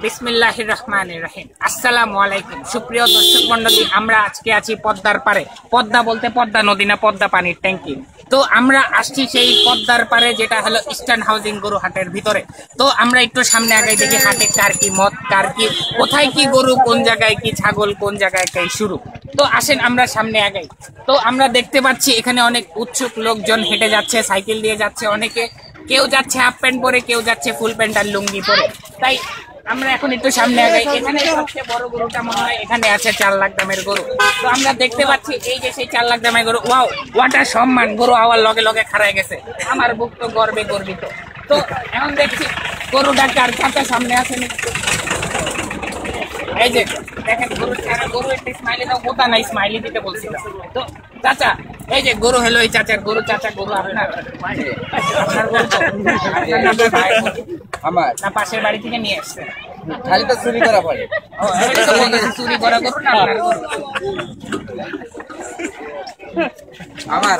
বিসমিল্লাহির রহমানির রহিম। আসসালামু আলাইকুম সুপ্রিয় দর্শক মণ্ডলী, আমরা আজকে আছি পদ্মার পারে। পদ্মা বলতে পদ্মা নদী না, পদ্মা পানির ট্যাঙ্কি। তো আমরা আসছি সেই পদ্মার পারে, যেটা হলো ইস্টার্ন হাউজিং গরু হাটের ভিতরে। তো আমরা একটু সামনে আগাই, দেখি হাটে কার কি মত, কার কি কোথায় কি গরু, কোন জায়গায় কি ছাগল, কোন জায়গায় কি শুরু। তো আসেন আমরা সামনে আগাই। তো আমরা দেখতে পাচ্ছি এখানে অনেক উৎসুক লোকজন হেঁটে যাচ্ছে, সাইকেল দিয়ে যাচ্ছে অনেকে, কেউ যাচ্ছে হাফ প্যান্ট পরে, কেউ যাচ্ছে ফুল প্যান্ট আর লুঙ্গি পরে। তাই আমরা এখন একটু সামনে আগাই। এখানে সবচেয়ে বড় গরুটা মনে হয় এখানে আছে 4 লাখ দামের গরু। তো আমরা দেখতে পাচ্ছি এই যে সেই 4 লাখ দামের গরু। ওয়াও, ওয়াটা সম্মান, গরু আওয়ার লগে লগে খাড়ায় গেছে। আমার বুক তো গর্বে গর্বিত। তো এখন দেখছি গরুটা কার কাছে সামনে আছে। এই যে দেখেন গরু একটা স্মাইলি দাও, কোথা নাই স্মাইলি দিতে বলছিল। তো চাচা, এই যে গরু হলো এই চাচার গরু। চাচা, গরু আপনার? আমার না, পাশের বাড়ি থেকে নিয়ে আসছে। খালি তো চুরি করা পড়ে। চুরি করা গরু না আপনার? আমার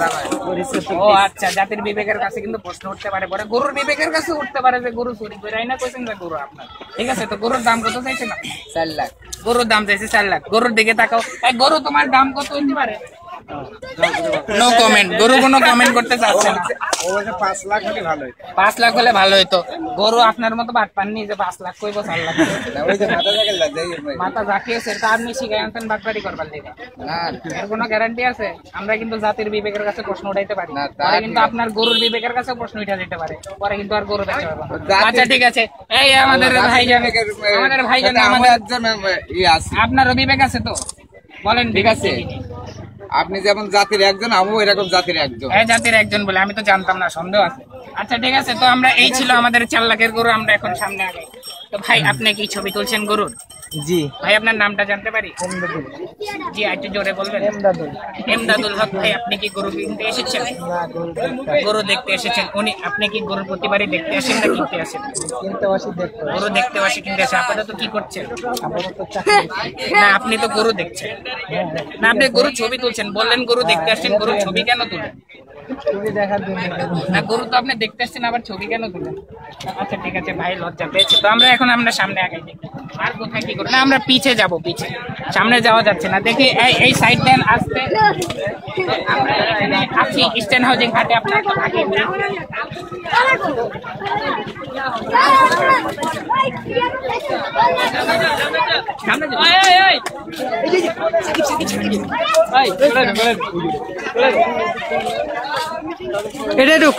ও আচ্ছা, জাতির বিবেকের কাছে কিন্তু প্রশ্ন উঠতে পারে, পরে গরুর বিবেকের কাছে উঠতে পারে যে গরু চুরি করে আইনা কইছেন যে গরু আপনার। ঠিক আছে, তো গরুর দাম কত চাইছে? না 4 লাখ। গরুর দাম চাইছে 4 লাখ। গরুর দিকে তাকাও। গরু তোমার দাম কত হইতে পারে? No comment. গরু কোনো কমেন্ট করতে চাচ্ছে না। 5 লাখ হলে ভালো হইতো। 5 লাখ হলে ভালো হইতো। গরু আপনার মতো বাট পাননি যে 5 লাখ কইবো 4 লাখ। ওই যে মাথা জাকিয়েছে, তা আপনি শিখাই আনতেন বাটপারি করবার লেগে। না, এর কোনো গ্যারান্টি আছে? আমরা কিন্তু জাতির বিবেকের কাছে প্রশ্ন উঠাইতে পারি না, পরে কিন্তু আপনার গরুর বিবেকের কাছে প্রশ্ন উঠা যেতে পারে, পরে কিন্তু আর গরু বেচতে পারবো না। আচ্ছা ঠিক আছে, এই আমাদের ভাইজান, আমাদের একজন আপনারও বিবেক আছে তো বলেন। ঠিক আছে, আপনি যেমন জাতির একজন, আমিও এরকম জাতির একজন। হ্যাঁ, জাতির একজন বলে আমি তো জানতাম না, সন্দেহ আছে। আচ্ছা ঠিক আছে, তো আমরা এই ছিল আমাদের 4 লাখের গরু। আমরা এখন সামনে আগাই। তো ভাই, আপনি কি ছবি তুলছেন গরুর? জি ভাই। আপনার নামটা জানতে পারি? এমদাদুল। জি, একটু জোরে বলবেন। এমদাদুল। এমদাদুল হক ভাই, আপনি কি গরু কিনতে এসেছেন? গরু দেখতে এসেছেন। আপনি কি গরুর প্রতিবারই দেখতে আসেন না কিনতে আসেন? কিনতে আসি, দেখতে। গরু দেখতে আসি, কিনতে আসেন। আপাতত কি করছেন? না, আপনি তো গরু দেখছেন না, আপনি গরু ছবি তুলছেন। বললেন গরু দেখতে আসছেন, গরু ছবি কেন তুলেন? ছবি দেখার জন্য না, গরু তো আপনি দেখতে আসছেন, আবার ছবি কেন তুলেন? আচ্ছা ঠিক আছে ভাই, লজ্জা পেয়েছি। তো আমরা এখন সামনে আগাই, দেখি আর কোথায় কি করবো না। আমরা পিছে যাব, পিছে, সামনে যাওয়া যাচ্ছে না। দেখি এই সাইড দেন আসতে। আমরা এখানে আছি ইস্টার্ন হাউজিং হাটে। আপনার তো থাকে এটা ঢুক,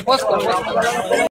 পোস্ট কর।